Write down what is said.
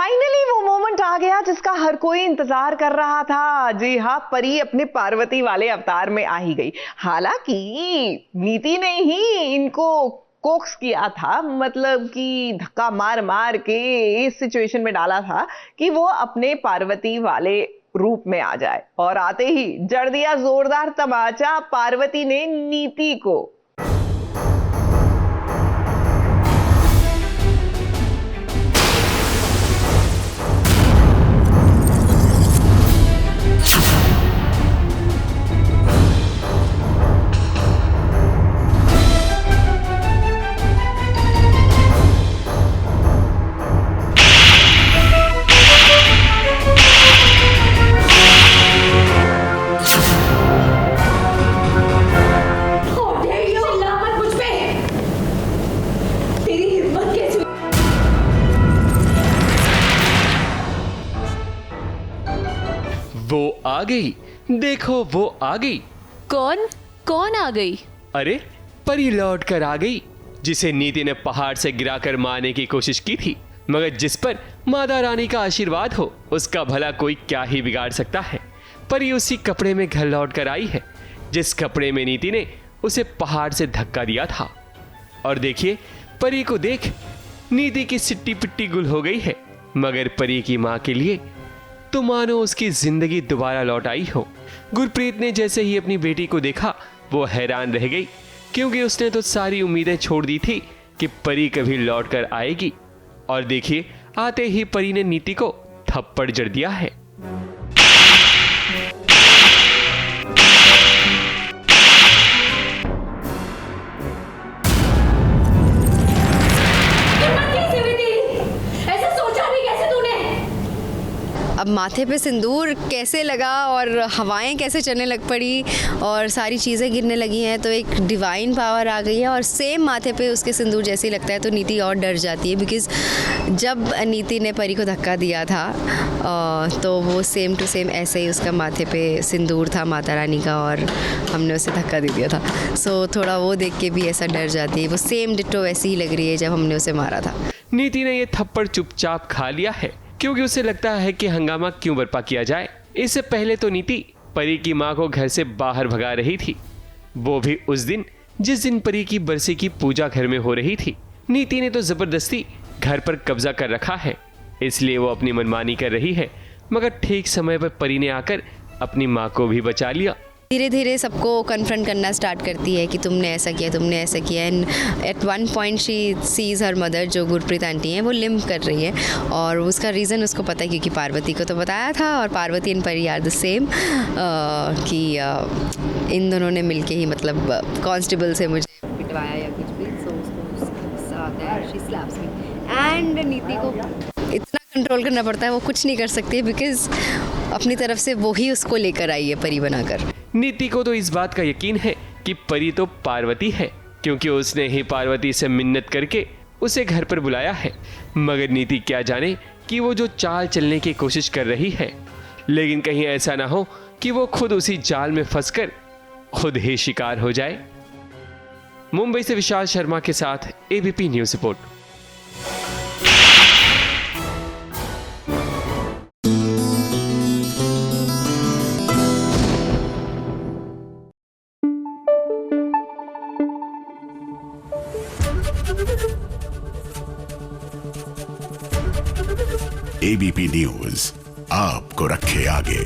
Finally वो moment आ गया जिसका हर कोई इंतजार कर रहा था। जी हाँ, परी अपने पार्वती वाले अवतार में आ ही गई। हालांकि नीति ने ही इनको कोक्स किया था, मतलब कि धक्का मार मार के इस सिचुएशन में डाला था कि वो अपने पार्वती वाले रूप में आ जाए, और आते ही जड़ दिया जोरदार तमाचा पार्वती ने नीति को। वो आ गई, देखो वो आ गई। कौन आ गई? अरे परी लौट कर आ गई, जिसे नीति ने पहाड़ से गिराकर मारने की कोशिश की थी, मगर जिस पर माता रानी का आशीर्वाद हो उसका भला कोई क्या ही बिगाड़ सकता है। परी उसी कपड़े में घर लौट कर आई है जिस कपड़े में नीति ने उसे पहाड़ से धक्का दिया था। और देखिए, परी को देख नीति की सिट्टी पिट्टी गुल हो गई है, मगर परी की माँ के लिए तो मानो उसकी जिंदगी दोबारा लौट आई हो। गुरप्रीत ने जैसे ही अपनी बेटी को देखा वो हैरान रह गई, क्योंकि उसने तो सारी उम्मीदें छोड़ दी थी कि परी कभी लौट कर आएगी। और देखिए, आते ही परी ने नीति को थप्पड़ जड़ दिया है। अब माथे पे सिंदूर कैसे लगा और हवाएं कैसे चलने लग पड़ी और सारी चीज़ें गिरने लगी हैं, तो एक डिवाइन पावर आ गई है। और सेम माथे पे उसके सिंदूर जैसे ही लगता है तो नीति और डर जाती है, बिकॉज़ जब नीति ने परी को धक्का दिया था तो वो सेम टू सेम ऐसे ही उसका माथे पे सिंदूर था माता रानी का, और हमने उसे धक्का दे दिया था। सो थोड़ा वो देख के भी ऐसा डर जाती है। वो सेम डिट्टो वैसी ही लग रही है जब हमने उसे मारा था। नीति ने ये थप्पड़ चुपचाप खा लिया है, क्योंकि उसे लगता है कि हंगामा क्यों बर्पा किया जाए। इससे पहले तो नीति परी की माँ को घर से बाहर भगा रही थी, वो भी उस दिन जिस दिन परी की बरसी की पूजा घर में हो रही थी। नीति ने तो जबरदस्ती घर पर कब्जा कर रखा है, इसलिए वो अपनी मनमानी कर रही है, मगर ठीक समय पर परी ने आकर अपनी माँ को भी बचा लिया। धीरे धीरे सबको कन्फ्रंट करना स्टार्ट करती है कि तुमने ऐसा किया, तुमने ऐसा किया। And at one point she sees her mother, जो गुरप्रीत आंटी हैं, वो लिम्प कर रही है, और उसका रीज़न उसको पता है क्योंकि पार्वती को तो बताया था, और पार्वती एंड परी आर द सेम, कि इन दोनों ने मिलके ही मतलब कांस्टेबल से मुझे पिटवाया या कुछ भी। सो उसको शी स्लैप्स मी, एंड नीति को इतना कंट्रोल करना पड़ता है, वो कुछ नहीं कर सकती है, बिकॉज अपनी तरफ से वो ही उसको लेकर आई है परी बनाकर। नीति को तो इस बात का यकीन है कि परी तो पार्वती है, क्योंकि उसने ही पार्वती से मिन्नत करके उसे घर पर बुलाया है। मगर नीति क्या जाने कि वो जो चाल चलने की कोशिश कर रही है, लेकिन कहीं ऐसा ना हो कि वो खुद उसी जाल में फंसकर खुद ही शिकार हो जाए। मुंबई से विशाल शर्मा के साथ ABP news report. ABP news आपको रखे आगे।